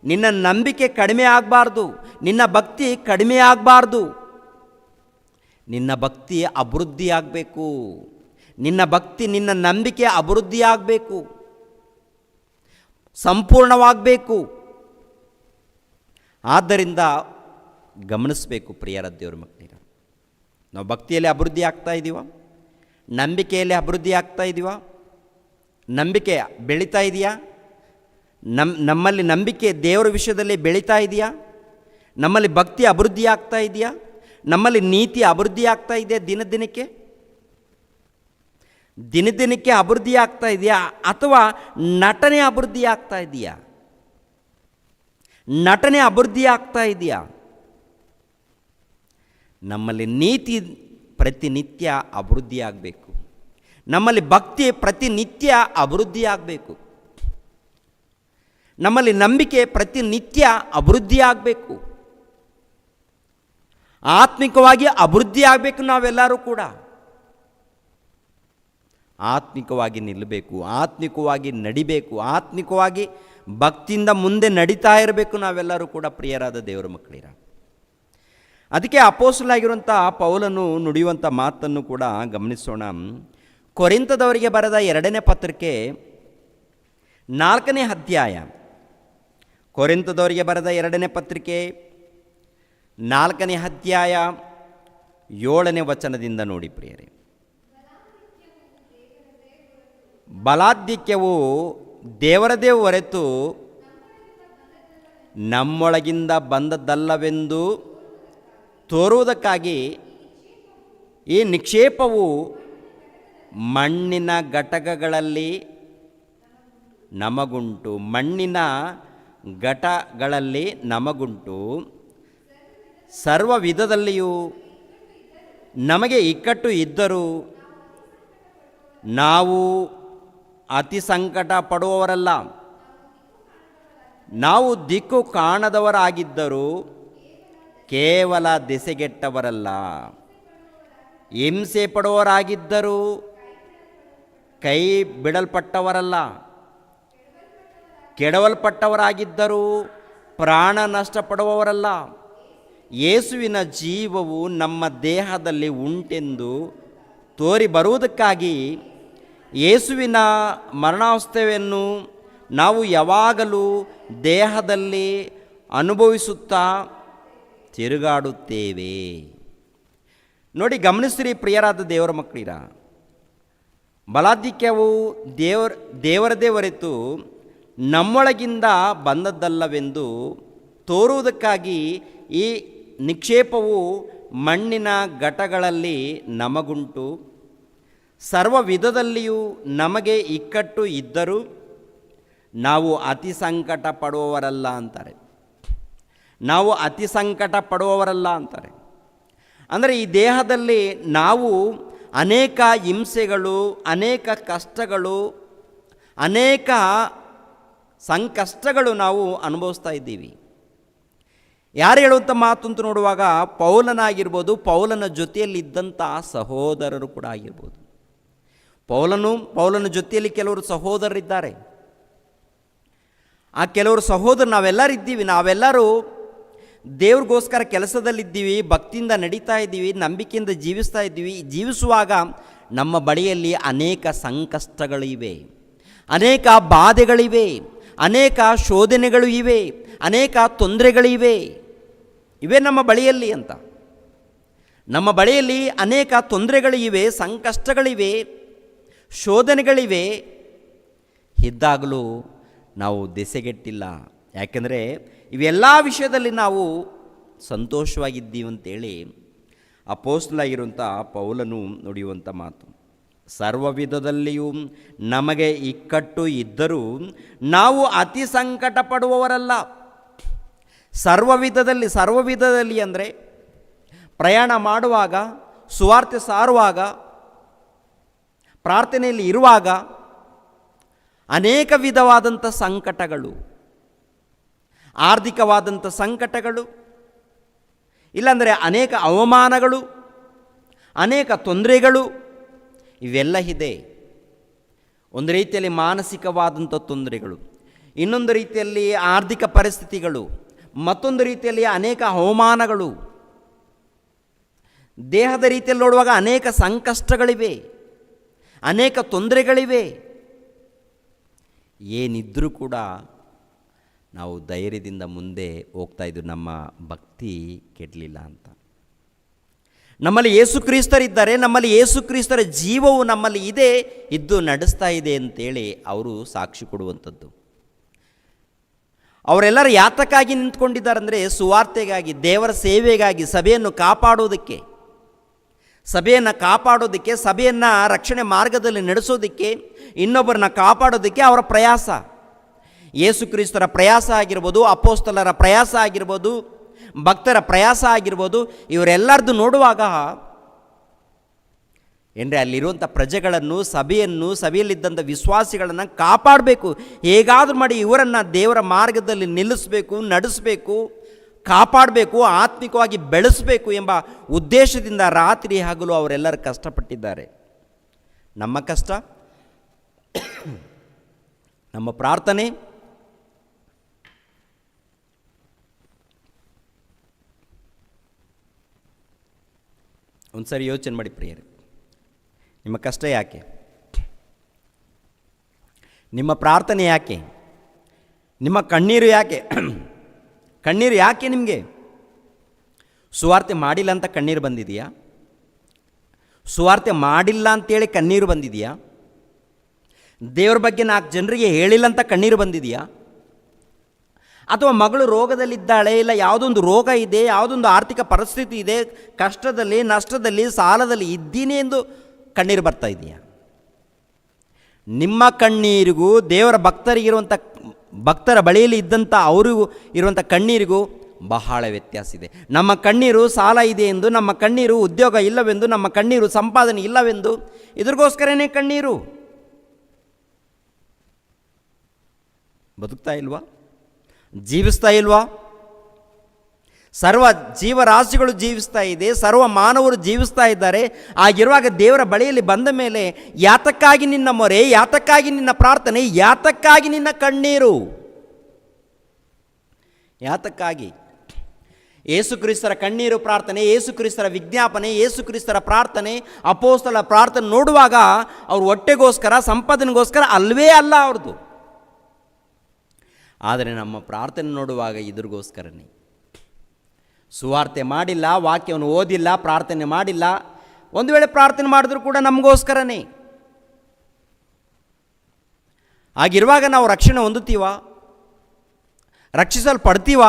ನಿನ್ನ ನಂಬಿಕೆ ಕಡಿಮೆ ಆಗಬಾರ್ದು, ನಿನ್ನ ಭಕ್ತಿ ಕಡಿಮೆ ಆಗಬಾರ್ದು. ನಿನ್ನ ಭಕ್ತಿ ಅಭಿವೃದ್ಧಿ ಆಗಬೇಕು. ನಿನ್ನ ಭಕ್ತಿ, ನಿನ್ನ ನಂಬಿಕೆ ಅಭಿವೃದ್ಧಿ ಆಗಬೇಕು, ಸಂಪೂರ್ಣವಾಗಬೇಕು. ಆದ್ದರಿಂದ ಗಮನಿಸಬೇಕು ಪ್ರಿಯರ ದೇವರ ಮಕ್ಕಳಿರ, ನಾವು ಭಕ್ತಿಯಲ್ಲಿ ಅಭಿವೃದ್ಧಿ ಆಗ್ತಾ ಇದ್ದೀವ? ನಂಬಿಕೆಯಲ್ಲಿ ಅಭಿವೃದ್ಧಿ ಆಗ್ತಾ ಇದ್ದೀವ? ನಂಬಿಕೆ ಬೆಳೀತಾ ಇದೆಯಾ? ನಮ್ಮಲ್ಲಿ ನಂಬಿಕೆ ದೇವರ ವಿಷಯದಲ್ಲಿ ಬೆಳೀತಾ ಇದೆಯಾ? ನಮ್ಮಲ್ಲಿ ಭಕ್ತಿ ಅಭಿವೃದ್ಧಿ ಆಗ್ತಾ ಇದೆಯಾ? ನಮ್ಮಲ್ಲಿ ನೀತಿ ಅಭಿವೃದ್ಧಿ ಆಗ್ತಾ ಇದೆಯಾ? ದಿನದಿನಕ್ಕೆ ಅಭಿವೃದ್ಧಿ ಆಗ್ತಾ ಇದೆಯಾ? ಅಥವಾ ನಟನೆ ಅಭಿವೃದ್ಧಿ ಆಗ್ತಾ ಇದೆಯಾ? ನಟನೆ ಅಭಿವೃದ್ಧಿ ಆಗ್ತಾ ಇದೆಯಾ? ನಮ್ಮಲ್ಲಿ ನೀತಿ ಪ್ರತಿನಿತ್ಯ ಅಭಿವೃದ್ಧಿ ಆಗಬೇಕು. ನಮ್ಮಲ್ಲಿ ಭಕ್ತಿ ಪ್ರತಿನಿತ್ಯ ಅಭಿವೃದ್ಧಿ ಆಗಬೇಕು. ನಮ್ಮಲ್ಲಿ ನಂಬಿಕೆ ಪ್ರತಿನಿತ್ಯ ಅಭಿವೃದ್ಧಿ ಆಗಬೇಕು. ಆತ್ಮಿಕವಾಗಿ ಅಭಿವೃದ್ಧಿ ಆಗಬೇಕು. ನಾವೆಲ್ಲರೂ ಕೂಡ ಆತ್ಮಿಕವಾಗಿ ನಿಲ್ಲಬೇಕು, ಆತ್ಮಿಕವಾಗಿ ನಡಿಬೇಕು, ಆತ್ಮಿಕವಾಗಿ ಭಕ್ತಿಯಿಂದ ಮುಂದೆ ನಡೀತಾ ಇರಬೇಕು ನಾವೆಲ್ಲರೂ ಕೂಡ ಪ್ರಿಯರಾದ ದೇವರ ಮಕ್ಕಳಿರ. ಅದಕ್ಕೆ ಅಪೊಸ್ತಲನಾಗಿರುವಂಥ ಪೌಲನು ನುಡಿಯುವಂಥ ಮಾತನ್ನು ಕೂಡ ಗಮನಿಸೋಣ. ಕೊರಿಂಥದವರಿಗೆ ಬರೆದ 2ನೇ ಪತ್ರಿಕೆ 4ನೇ ಅಧ್ಯಾಯ. ಕೊರಿಂಥದವರಿಗೆ ಬರೆದ 2ನೇ ಪತ್ರಿಕೆ 4ನೇ ಅಧ್ಯಾಯ 7ನೇ ವಚನದಿಂದ ನೋಡಿ ಪ್ರಿಯರೇ. ಬಲಾಧಿಕ್ಯವು ದೇವರದೇ ಹೊರತು ನಮ್ಮೊಳಗಿಂದ ಬಂದದ್ದಲ್ಲವೆಂದು ತೋರುವುದಕ್ಕಾಗಿ ಈ ನಿಕ್ಷೇಪವು ಮಣ್ಣಿನ ಘಟಕಗಳಲ್ಲಿ ನಮಗುಂಟು. ಮಣ್ಣಿನ ಘಟಗಳಲ್ಲಿ ನಮಗುಂಟು. ಸರ್ವ ವಿಧದಲ್ಲಿಯೂ ನಮಗೆ ಇಕ್ಕಟ್ಟು ಇದ್ದರೂ ನಾವು ಅತಿ ಸಂಕಟ ಪಡುವವರಲ್ಲ. ನಾವು ದಿಕ್ಕು ಕಾಣದವರಾಗಿದ್ದರೂ ಕೇವಲ ದೆಸೆಗೆಟ್ಟವರಲ್ಲ. ಹಿಂಸೆ ಪಡುವವರಾಗಿದ್ದರೂ ಕೈ ಬಿಡಲ್ಪಟ್ಟವರಲ್ಲ. ಕೆಡವಲ್ಪಟ್ಟವರಾಗಿದ್ದರೂ ಪ್ರಾಣ ನಷ್ಟಪಡುವವರಲ್ಲ. ಯೇಸುವಿನ ಜೀವವು ನಮ್ಮ ದೇಹದಲ್ಲಿ ಉಂಟೆಂದು ತೋರಿ ಬರುವುದಕ್ಕಾಗಿ ಯೇಸುವಿನ ಮರಣಾವಸ್ಥೆಯನ್ನು ನಾವು ಯಾವಾಗಲೂ ದೇಹದಲ್ಲಿ ಅನುಭವಿಸುತ್ತಾ ತಿರುಗಾಡುತ್ತೇವೆ. ನೋಡಿ, ಗಮನಿಸ್ರಿ ಪ್ರಿಯರಾದ ದೇವರ ಮಕ್ಕಳಿರ, ಬಲಾಧಿಕ್ಯವು ದೇವರದೇ ಹೊರತು ನಮ್ಮೊಳಗಿಂದ ಬಂದದ್ದಲ್ಲವೆಂದು ತೋರುವುದಕ್ಕಾಗಿ ಈ ನಿಕ್ಷೇಪವು ಮಣ್ಣಿನ ಘಟಗಳಲ್ಲಿ ನಮಗುಂಟು. ಸರ್ವ ವಿಧದಲ್ಲಿಯೂ ನಮಗೆ ಇಕ್ಕಟ್ಟು ಇದ್ದರೂ ನಾವು ಅತಿ ಸಂಕಟ ಪಡುವವರಲ್ಲ ಅಂತಾರೆ. ನಾವು ಅತಿ ಸಂಕಟ ಪಡುವವರಲ್ಲ ಅಂತಾರೆ. ಅಂದರೆ ಈ ದೇಹದಲ್ಲಿ ನಾವು ಅನೇಕ ಹಿಂಸೆಗಳು, ಅನೇಕ ಕಷ್ಟಗಳು, ಅನೇಕ ಸಂಕಷ್ಟಗಳು ನಾವು ಅನುಭವಿಸ್ತಾ ಇದ್ದೀವಿ. ಯಾರು ಹೇಳುವಂಥ ಮಾತು ಅಂತ ನೋಡುವಾಗ ಪೌಲನಾಗಿರ್ಬೋದು, ಪೌಲನ ಜೊತೆಯಲ್ಲಿದ್ದಂಥ ಸಹೋದರರು ಕೂಡ ಆಗಿರ್ಬೋದು. ಪೌಲನ ಜೊತೆಯಲ್ಲಿ ಕೆಲವರು ಸಹೋದರರಿದ್ದಾರೆ. ಆ ಕೆಲವರು ಸಹೋದರರು ನಾವೆಲ್ಲರಿದ್ದೀವಿ. ನಾವೆಲ್ಲರೂ ದೇವ್ರಿಗೋಸ್ಕರ ಕೆಲಸದಲ್ಲಿದ್ದೀವಿ, ಭಕ್ತಿಯಿಂದ ನಡೀತಾ ಇದ್ದೀವಿ, ನಂಬಿಕೆಯಿಂದ ಜೀವಿಸ್ತಾ ಇದ್ದೀವಿ. ಜೀವಿಸುವಾಗ ನಮ್ಮ ಬಳಿಯಲ್ಲಿ ಅನೇಕ ಸಂಕಷ್ಟಗಳಿವೆ, ಅನೇಕ ಬಾಧೆಗಳಿವೆ, ಅನೇಕ ಶೋಧನೆಗಳು ಇವೆ, ಅನೇಕ ತೊಂದರೆಗಳಿವೆ. ಇವೇ ನಮ್ಮ ಬಳಿಯಲ್ಲಿ ಅಂತ. ನಮ್ಮ ಬಳಿಯಲ್ಲಿ ಅನೇಕ ತೊಂದರೆಗಳಿವೆ, ಸಂಕಷ್ಟಗಳಿವೆ, ಶೋಧನೆಗಳಿವೆ. ಇದ್ದಾಗಲೂ ನಾವು ದೆಸೆಗೆಟ್ಟಿಲ್ಲ. ಯಾಕೆಂದರೆ ಇವೆಲ್ಲ ವಿಷಯದಲ್ಲಿ ನಾವು ಸಂತೋಷವಾಗಿದ್ದೀವಿ ಅಂತೇಳಿ ಅಪೊಸ್ತಲನಾಗಿರುವಂಥ ಪೌಲನು ನುಡಿಯುವಂಥ ಮಾತು. ಸರ್ವ ವಿಧದಲ್ಲಿಯೂ ನಮಗೆ ಇಕ್ಕಟ್ಟು ಇದ್ದರೂ ನಾವು ಅತಿ ಸಂಕಟ ಪಡುವವರಲ್ಲ. ಸರ್ವ ವಿಧದಲ್ಲಿ ಅಂದರೆ ಪ್ರಯಾಣ ಮಾಡುವಾಗ, ಸುವಾರ್ತೆ ಸಾರುವಾಗ, ಪ್ರಾರ್ಥನೆಯಲ್ಲಿ ಇರುವಾಗ ಅನೇಕ ವಿಧವಾದಂಥ ಸಂಕಟಗಳು, ಆರ್ಥಿಕವಾದಂಥ ಸಂಕಟಗಳು, ಇಲ್ಲಾಂದರೆ ಅನೇಕ ಅವಮಾನಗಳು, ಅನೇಕ ತೊಂದರೆಗಳು ಇವೆಲ್ಲ ಇದೆ. ಒಂದು ರೀತಿಯಲ್ಲಿ ಮಾನಸಿಕವಾದಂಥ ತೊಂದರೆಗಳು, ಇನ್ನೊಂದು ರೀತಿಯಲ್ಲಿ ಆರ್ಥಿಕ ಪರಿಸ್ಥಿತಿಗಳು, ಮತ್ತೊಂದು ರೀತಿಯಲ್ಲಿ ಅನೇಕ ಅವಮಾನಗಳು, ದೇಹದ ರೀತಿಯಲ್ಲಿ ನೋಡುವಾಗ ಅನೇಕ ಸಂಕಷ್ಟಗಳಿವೆ, ಅನೇಕ ತೊಂದರೆಗಳಿವೆ. ಏನಿದ್ರೂ ಕೂಡ ನಾವು ಧೈರ್ಯದಿಂದ ಮುಂದೆ ಹೋಗ್ತಾ ಇದ್ದೀವಿ, ನಮ್ಮ ಭಕ್ತಿ ಕೆಡಲಿಲ್ಲ ಅಂತ. ನಮ್ಮಲ್ಲಿ ಯೇಸು ಕ್ರಿಸ್ತರಿದ್ದಾರೆ, ನಮ್ಮಲ್ಲಿ ಯೇಸು ಕ್ರಿಸ್ತರ ಜೀವವು ನಮ್ಮಲ್ಲಿ ಇದೆ, ಇದ್ದು ನಡೆಸ್ತಾ ಇದೆ ಅಂತೇಳಿ ಅವರು ಸಾಕ್ಷಿ ಕೊಡುವಂಥದ್ದು. ಅವರೆಲ್ಲರೂ ಯಾತಕ್ಕಾಗಿ ನಿಂತ್ಕೊಂಡಿದ್ದಾರೆ ಅಂದರೆ ಸುವಾರ್ತೆಗಾಗಿ, ದೇವರ ಸೇವೆಗಾಗಿ, ಸಭೆಯನ್ನು ಕಾಪಾಡೋದಕ್ಕೆ, ಸಭೆಯನ್ನು ರಕ್ಷಣೆ ಮಾರ್ಗದಲ್ಲಿ ನಡೆಸೋದಕ್ಕೆ, ಇನ್ನೊಬ್ಬರನ್ನ ಕಾಪಾಡೋದಕ್ಕೆ ಅವರ ಪ್ರಯಾಸ. ಯೇಸು ಕ್ರಿಸ್ತರ ಪ್ರಯಾಸ ಆಗಿರ್ಬೋದು, ಅಪೋಸ್ತಲರ ಪ್ರಯಾಸ ಆಗಿರ್ಬೋದು, ಭಕ್ತರ ಪ್ರಯಾಸ ಆಗಿರ್ಬೋದು, ಇವರೆಲ್ಲರದ್ದು ನೋಡುವಾಗ ಏನ್ರೆ ಅಲ್ಲಿರುವಂಥ ಪ್ರಜೆಗಳನ್ನು, ಸಭೆಯಲ್ಲಿದ್ದಂಥ ವಿಶ್ವಾಸಿಗಳನ್ನು ಕಾಪಾಡಬೇಕು, ಹೇಗಾದರೂ ಮಾಡಿ ಇವರನ್ನು ದೇವರ ಮಾರ್ಗದಲ್ಲಿ ನಿಲ್ಲಿಸಬೇಕು, ನಡೆಸಬೇಕು, ಕಾಪಾಡಬೇಕು, ಆತ್ಮಿಕವಾಗಿ ಬೆಳೆಸಬೇಕು ಎಂಬ ಉದ್ದೇಶದಿಂದ ರಾತ್ರಿ ಹಗಲು ಅವರೆಲ್ಲರೂ ಕಷ್ಟಪಟ್ಟಿದ್ದಾರೆ. ನಮ್ಮ ಕಷ್ಟ, ನಮ್ಮ ಪ್ರಾರ್ಥನೆ, ಒಂದು ಸರಿ ಯೋಚನೆ ಮಾಡಿ ಪ್ರಿಯರೇ, ನಿಮ್ಮ ಕಷ್ಟ ಯಾಕೆ? ನಿಮ್ಮ ಪ್ರಾರ್ಥನೆ ಯಾಕೆ? ನಿಮ್ಮ ಕಣ್ಣೀರು ಯಾಕೆ? ಕಣ್ಣೀರು ಯಾಕೆ ನಿಮಗೆ? ಸುವಾರ್ತೆ ಮಾಡಿಲ್ಲ ಅಂತ ಕಣ್ಣೀರು ಬಂದಿದೆಯಾ? ಸುವಾರ್ತೆ ಮಾಡಿಲ್ಲ ಅಂತೇಳಿ ಕಣ್ಣೀರು ಬಂದಿದೆಯಾ? ದೇವ್ರ ಬಗ್ಗೆ 4 ಜನರಿಗೆ ಹೇಳಿಲ್ಲ ಅಂತ ಕಣ್ಣೀರು ಬಂದಿದೆಯಾ? ಅಥವಾ ಮಗಳು ರೋಗದಲ್ಲಿದ್ದಾಳೆ, ಇಲ್ಲ ಯಾವುದೊಂದು ರೋಗ ಇದೆ, ಯಾವುದೊಂದು ಆರ್ಥಿಕ ಪರಿಸ್ಥಿತಿ ಇದೆ, ಕಷ್ಟದಲ್ಲಿ, ನಷ್ಟದಲ್ಲಿ, ಸಾಲದಲ್ಲಿ ಇದ್ದೀನಿ ಎಂದು ಕಣ್ಣೀರು ಬರ್ತಾ ಇದೆಯಾ? ನಿಮ್ಮ ಕಣ್ಣೀರಿಗೂ ದೇವರ ಭಕ್ತರ ಬಳಿಯಲ್ಲಿ ಇದ್ದಂಥ ಅವರಿಗೂ ಇರುವಂಥ ಕಣ್ಣೀರಿಗೂ ಬಹಳ ವ್ಯತ್ಯಾಸ ಇದೆ. ನಮ್ಮ ಕಣ್ಣೀರು ಸಾಲ ಇದೆ ಎಂದು, ನಮ್ಮ ಕಣ್ಣೀರು ಉದ್ಯೋಗ ಇಲ್ಲವೆಂದು, ನಮ್ಮ ಕಣ್ಣೀರು ಸಂಪಾದನೆ ಇಲ್ಲವೆಂದು, ಇದ್ರಿಗೋಸ್ಕರನೇ ಕಣ್ಣೀರು. ಬದುಕ್ತಾ ಇಲ್ವಾ? ಜೀವಿಸ್ತಾ ಇಲ್ವಾ? ಸರ್ವ ಜೀವರಾಶಿಗಳು ಜೀವಿಸ್ತಾ ಇದೆ, ಸರ್ವ ಮಾನವರು ಜೀವಿಸ್ತಾ ಇದ್ದಾರೆ. ಆಗಿರುವಾಗ ದೇವರ ಬಳಿಯಲ್ಲಿ ಬಂದ ಮೇಲೆ ಯಾತಕ್ಕಾಗಿ ನಿನ್ನ ಮೊರೆ, ಯಾತಕ್ಕಾಗಿ ನಿನ್ನ ಪ್ರಾರ್ಥನೆ, ಯಾತಕ್ಕಾಗಿ ನಿನ್ನ ಕಣ್ಣೀರು? ಯಾತಕ್ಕಾಗಿ? ಯೇಸು ಕ್ರಿಸ್ತರ ಕಣ್ಣೀರು ಪ್ರಾರ್ಥನೆ, ಯೇಸು ಕ್ರಿಸ್ತರ ವಿಜ್ಞಾಪನೆ, ಯೇಸು ಕ್ರಿಸ್ತರ ಪ್ರಾರ್ಥನೆ, ಅಪೋಸ್ತಲ ಪ್ರಾರ್ಥನೆ ನೋಡುವಾಗ ಅವ್ರ ಹೊಟ್ಟೆಗೋಸ್ಕರ, ಸಂಪಾದನೆಗೋಸ್ಕರ ಅಲ್ವೇ ಅಲ್ಲ ಅವ್ರದ್ದು. ಆದರೆ ನಮ್ಮ ಪ್ರಾರ್ಥನೆ ನೋಡುವಾಗ ಇದ್ರಿಗೋಸ್ಕರನೇ. ಸುವಾರ್ತೆ ಮಾಡಿಲ್ಲ, ವಾಕ್ಯವನ್ನು ಓದಿಲ್ಲ, ಪ್ರಾರ್ಥನೆ ಮಾಡಿಲ್ಲ, ಒಂದು ವೇಳೆ ಪ್ರಾರ್ಥನೆ ಮಾಡಿದ್ರೂ ಕೂಡ ನಮಗೋಸ್ಕರನೇ. ಆಗಿರುವಾಗ ನಾವು ರಕ್ಷಣೆ ಹೊಂದುತ್ತೀವ? ರಕ್ಷಿಸಲ್ಪಡ್ತೀವ?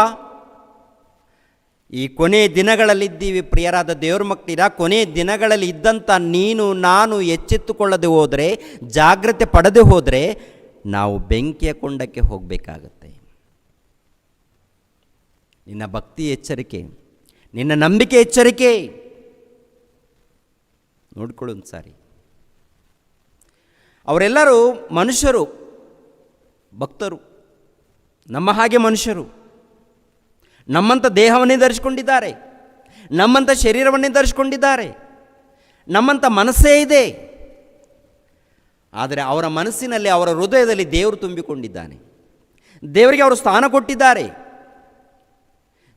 ಈ ಕೊನೆಯ ದಿನಗಳಲ್ಲಿದ್ದೀವಿ ಪ್ರಿಯರಾದ ದೇವ್ರ ಮಕ್ಕಳಿರ. ಕೊನೆಯ ದಿನಗಳಲ್ಲಿ ಇದ್ದಂಥ ನೀನು ನಾನು ಎಚ್ಚೆತ್ತುಕೊಳ್ಳದೆ ಹೋದರೆ, ಜಾಗ್ರತೆ ಪಡೆದೇ ಹೋದರೆ ನಾವು ಬೆಂಕಿಯ ಕೊಂಡಕ್ಕೆ ಹೋಗಬೇಕಾಗತ್ತೆ. ನಿನ್ನ ಭಕ್ತಿ ಎಚ್ಚರಿಕೆ, ನಿನ್ನ ನಂಬಿಕೆ ಎಚ್ಚರಿಕೆ ನೋಡ್ಕೊಳ್ಳು ಒಂದು ಸಾರಿ. ಅವರೆಲ್ಲರೂ ಮನುಷ್ಯರು, ಭಕ್ತರು, ನಮ್ಮ ಹಾಗೆ ಮನುಷ್ಯರು. ನಮ್ಮಂಥ ದೇಹವನ್ನೇ ಧರಿಸಿಕೊಂಡಿದ್ದಾರೆ, ನಮ್ಮಂಥ ಶರೀರವನ್ನೇ ಧರಿಸಿಕೊಂಡಿದ್ದಾರೆ, ನಮ್ಮಂಥ ಮನಸ್ಸೇ ಇದೆ. ಆದರೆ ಅವರ ಮನಸ್ಸಿನಲ್ಲಿ, ಅವರ ಹೃದಯದಲ್ಲಿ ದೇವರು ತುಂಬಿಕೊಂಡಿದ್ದಾನೆ. ದೇವರಿಗೆ ಅವರು ಸ್ಥಾನ ಕೊಟ್ಟಿದ್ದಾರೆ.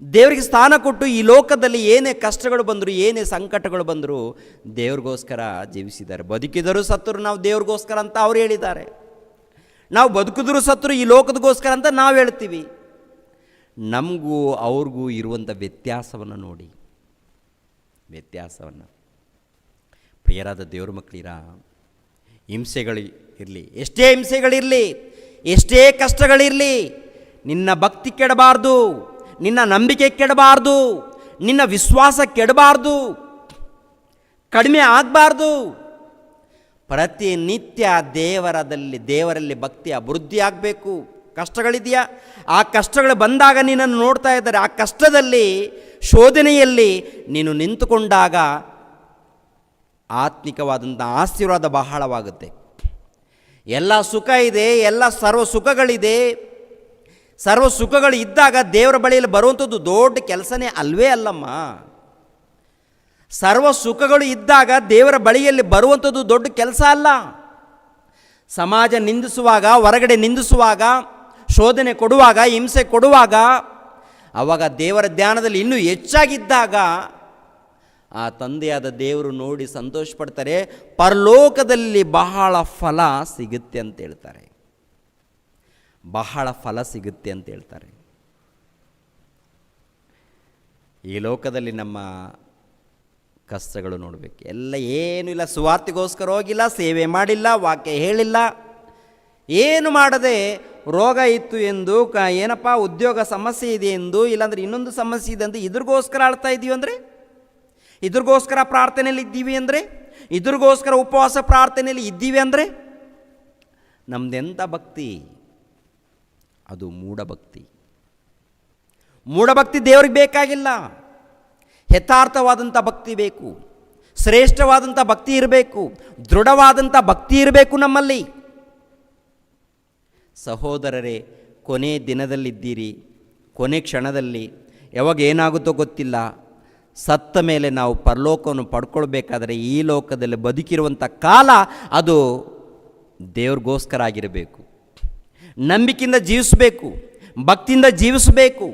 ದೇವರಿಗೆ ಸ್ಥಾನ ಕೊಟ್ಟು ಈ ಲೋಕದಲ್ಲಿ ಏನೇ ಕಷ್ಟಗಳು ಬಂದರೂ, ಏನೇ ಸಂಕಟಗಳು ಬಂದರೂ ದೇವ್ರಿಗೋಸ್ಕರ ಜೀವಿಸಿದ್ದಾರೆ. ಬದುಕಿದರೂ ಸತ್ತರು ನಾವು ದೇವ್ರಿಗೋಸ್ಕರ ಅಂತ ಅವ್ರು ಹೇಳಿದ್ದಾರೆ. ನಾವು ಬದುಕಿದ್ರು ಸತ್ತರು ಈ ಲೋಕದಗೋಸ್ಕರ ಅಂತ ನಾವು ಹೇಳ್ತೀವಿ. ನಮಗೂ ಅವ್ರಿಗೂ ಇರುವಂಥ ವ್ಯತ್ಯಾಸವನ್ನು ನೋಡಿ, ವ್ಯತ್ಯಾಸವನ್ನು. ಪ್ರಿಯರಾದ ದೇವ್ರ ಮಕ್ಕಳಿರ, ಹಿಂಸೆಗಳು ಇರಲಿ, ಎಷ್ಟೇ ಹಿಂಸೆಗಳಿರಲಿ, ಎಷ್ಟೇ ಕಷ್ಟಗಳಿರಲಿ, ನಿನ್ನ ಭಕ್ತಿ ಕೆಡಬಾರ್ದು, ನಿನ್ನ ನಂಬಿಕೆ ಕೆಡಬಾರ್ದು, ನಿನ್ನ ವಿಶ್ವಾಸ ಕೆಡಬಾರ್ದು, ಕಡಿಮೆ ಆಗಬಾರ್ದು. ಪ್ರತಿನಿತ್ಯ ದೇವರಲ್ಲಿ ಭಕ್ತಿ ಅಭಿವೃದ್ಧಿ ಆಗಬೇಕು. ಕಷ್ಟಗಳಿದೆಯಾ? ಆ ಕಷ್ಟಗಳು ಬಂದಾಗ ನಿನ್ನನ್ನು ನೋಡ್ತಾ ಇದ್ದಾರೆ. ಆ ಕಷ್ಟದಲ್ಲಿ, ಶೋಧನೆಯಲ್ಲಿ ನೀನು ನಿಂತುಕೊಂಡಾಗ ಆತ್ಮಿಕವಾದಂಥ ಆಶೀರ್ವಾದ ಬಹಳವಾಗುತ್ತೆ. ಎಲ್ಲ ಸುಖ ಇದೆ, ಎಲ್ಲ ಸರ್ವ ಸುಖಗಳಿದೆ. ಸರ್ವ ಸುಖಗಳು ಇದ್ದಾಗ ದೇವರ ಬಳಿಯಲ್ಲಿ ಬರುವಂಥದ್ದು ದೊಡ್ಡ ಕೆಲಸನೇ ಅಲ್ವೇ ಅಲ್ಲಮ್ಮ. ಸರ್ವ ಸುಖಗಳು ಇದ್ದಾಗ ದೇವರ ಬಳಿಯಲ್ಲಿ ಬರುವಂಥದ್ದು ದೊಡ್ಡ ಕೆಲಸ ಅಲ್ಲ. ಸಮಾಜ ನಿಂದಿಸುವಾಗ, ಹೊರಗಡೆ ನಿಂದಿಸುವಾಗ, ಶೋಧನೆ ಕೊಡುವಾಗ, ಹಿಂಸೆ ಕೊಡುವಾಗ, ಆವಾಗ ದೇವರ ಧ್ಯಾನದಲ್ಲಿ ಇನ್ನೂ ಹೆಚ್ಚಾಗಿದ್ದಾಗ ಆ ತಂದೆಯಾದ ದೇವರು ನೋಡಿ ಸಂತೋಷ ಪಡ್ತಾರೆ. ಪರಲೋಕದಲ್ಲಿ ಬಹಳ ಫಲ ಸಿಗುತ್ತೆ ಅಂತ ಹೇಳ್ತಾರೆ. ಬಹಳ ಫಲ ಸಿಗುತ್ತೆ ಅಂತ ಹೇಳ್ತಾರೆ. ಈ ಲೋಕದಲ್ಲಿ ನಮ್ಮ ಕಷ್ಟಗಳು ನೋಡಬೇಕು. ಎಲ್ಲ ಏನೂ ಇಲ್ಲ, ಸುವಾರ್ತೆಗೋಸ್ಕರ ಹೋಗಿಲ್ಲ, ಸೇವೆ ಮಾಡಿಲ್ಲ, ವಾಕ್ಯ ಹೇಳಿಲ್ಲ, ಏನು ಮಾಡದೆ ರೋಗ ಇತ್ತು ಎಂದು ಏನಪ್ಪ ಉದ್ಯೋಗ ಸಮಸ್ಯೆ ಇದೆ ಎಂದು, ಇಲ್ಲಾಂದ್ರೆ ಇನ್ನೊಂದು ಸಮಸ್ಯೆ ಇದೆ ಅಂತ ಇದ್ರಿಗೋಸ್ಕರ ಆಳ್ತಾ ಇದ್ದೀವಿ ಅಂದರೆ, ಇದ್ರಿಗೋಸ್ಕರ ಪ್ರಾರ್ಥನೆಯಲ್ಲಿ ಇದ್ದೀವಿ ಅಂದರೆ, ಇದ್ರಿಗೋಸ್ಕರ ಉಪವಾಸ ಪ್ರಾರ್ಥನೆಯಲ್ಲಿ ಇದ್ದೀವಿ ಅಂದರೆ ನಮ್ದೆಂಥ ಭಕ್ತಿ? ಅದು ಮೂಢಭಕ್ತಿ. ಮೂಢಭಕ್ತಿ ದೇವರಿಗೆ ಬೇಕಾಗಿಲ್ಲ. ಯಥಾರ್ಥವಾದಂಥ ಭಕ್ತಿ ಬೇಕು, ಶ್ರೇಷ್ಠವಾದಂಥ ಭಕ್ತಿ ಇರಬೇಕು, ದೃಢವಾದಂಥ ಭಕ್ತಿ ಇರಬೇಕು ನಮ್ಮಲ್ಲಿ. ಸಹೋದರರೇ, ಕೊನೆ ದಿನದಲ್ಲಿದ್ದೀರಿ, ಕೊನೆ ಕ್ಷಣದಲ್ಲಿ ಯಾವಾಗ ಏನಾಗುತ್ತೋ ಗೊತ್ತಿಲ್ಲ. ಸತ್ತ ಮೇಲೆ ನಾವು ಪರಲೋಕವನ್ನು ಪಡ್ಕೊಳ್ಬೇಕಾದರೆ ಈ ಲೋಕದಲ್ಲಿ ಬದುಕಿರುವಂಥ ಕಾಲ ಅದು ದೇವ್ರಿಗೋಸ್ಕರ ಆಗಿರಬೇಕು. ನಂಬಿಕೆಯಿಂದ ಜೀವಿಸಬೇಕು, ಭಕ್ತಿಯಿಂದ ಜೀವಿಸಬೇಕು.